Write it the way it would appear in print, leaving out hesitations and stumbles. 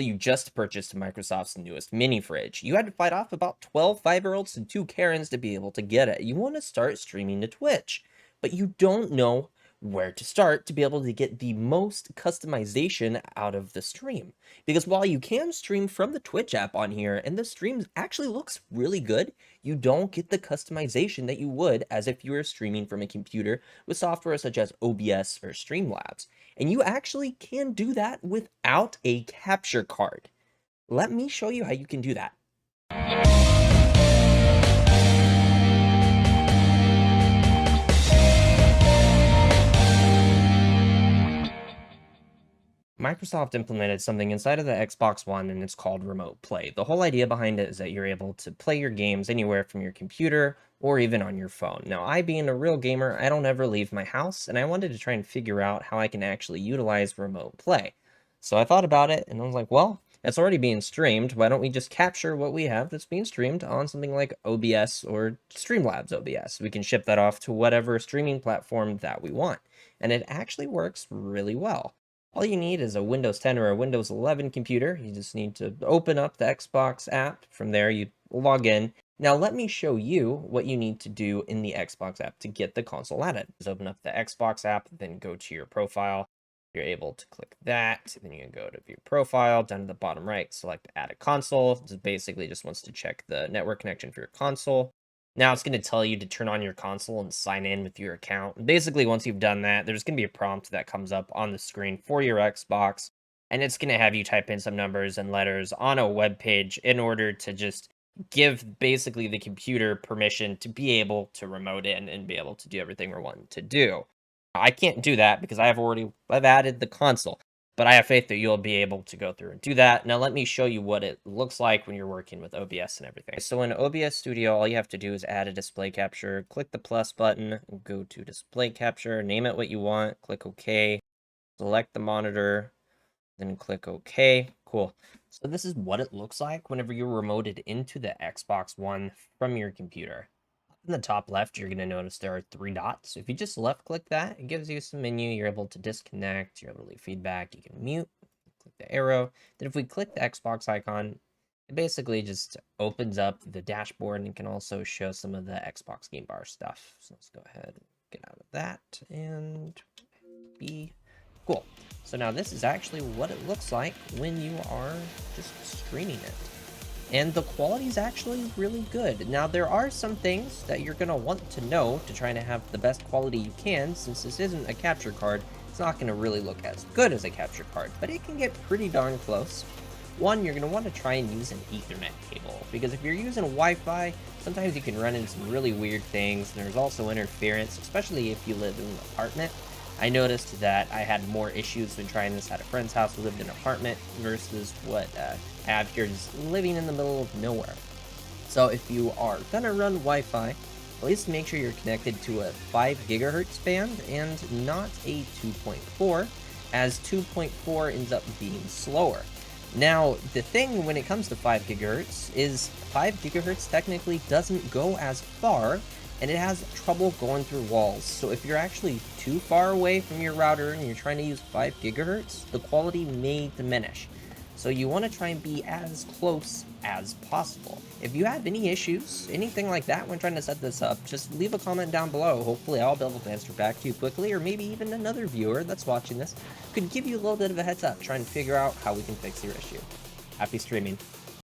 So you just purchased Microsoft's newest mini fridge. You had to fight off about 12 5-year-olds and 2 Karens to be able to get it. You want to start streaming to Twitch, but you don't know where to start to be able to get the most customization out of the stream. Because while you can stream from the Twitch app on here, and the stream actually looks really good, you don't get the customization that you would as if you were streaming from a computer with software such as OBS or Streamlabs. And you actually can do that without a capture card. Let me show you how you can do that. Microsoft implemented something inside of the Xbox One, and it's called Remote Play. The whole idea behind it is that you're able to play your games anywhere from your computer or even on your phone. Now, I being a real gamer, I don't ever leave my house, and I wanted to try and figure out how I can actually utilize Remote Play. So I thought about it, and I was like, well, it's already being streamed. Why don't we just capture what we have that's being streamed on something like OBS or Streamlabs OBS? We can ship that off to whatever streaming platform that we want. And it actually works really well. All you need is a Windows 10 or a Windows 11 computer. You just need to open up the Xbox app. From there, you log in. Now, let me show you what you need to do in the Xbox app to get the console added. Just open up the Xbox app, then go to your profile. You're able to click that. Then you can go to view profile. Down to the bottom right, select add a console. This basically just wants to check the network connection for your console. Now it's going to tell you to turn on your console and sign in with your account. Basically, once you've done that, there's going to be a prompt that comes up on the screen for your Xbox, and it's going to have you type in some numbers and letters on a web page in order to just give basically the computer permission to be able to remote in and be able to do everything we're wanting to do. I can't do that because I've added the console. But I have faith that you'll be able to go through and do that. Now, let me show you what it looks like when you're working with OBS and everything. So in OBS Studio, all you have to do is add a display capture, click the plus button, go to display capture, name it what you want, click OK, select the monitor, then click OK. Cool. So this is what it looks like whenever you're remoted into the Xbox One from your computer. In the top left, you're going to notice there are 3 dots. So if you just left click that, it gives you some menu. You're able to disconnect, you're able to leave feedback, you can mute, click the arrow. Then if we click the Xbox icon, it basically just opens up the dashboard and can also show some of the Xbox Game Bar stuff. So let's go ahead and get out of that and be cool. So now this is actually what it looks like when you are just streaming it. And the quality is actually really good. Now, there are some things that you're going to want to know to try to have the best quality you can. Since this isn't a capture card, it's not going to really look as good as a capture card, but it can get pretty darn close. One, you're going to want to try and use an Ethernet cable, because if you're using Wi-Fi, sometimes you can run into some really weird things. There's also interference, especially if you live in an apartment. I noticed that I had more issues when trying this at a friend's house who lived in an apartment versus what I have here just living in the middle of nowhere. So if you are going to run Wi-Fi, at least make sure you're connected to a 5 gigahertz band and not a 2.4, as 2.4 ends up being slower. Now, the thing when it comes to 5 gigahertz is 5 gigahertz technically doesn't go as far, and it has trouble going through walls. So if you're actually too far away from your router and you're trying to use 5 gigahertz, the quality may diminish. So you want to try and be as close as possible. If you have any issues, anything like that when trying to set this up, just leave a comment down below. Hopefully I'll be able to answer back to you quickly, or maybe even another viewer that's watching this could give you a little bit of a heads up, trying to figure out how we can fix your issue. Happy streaming.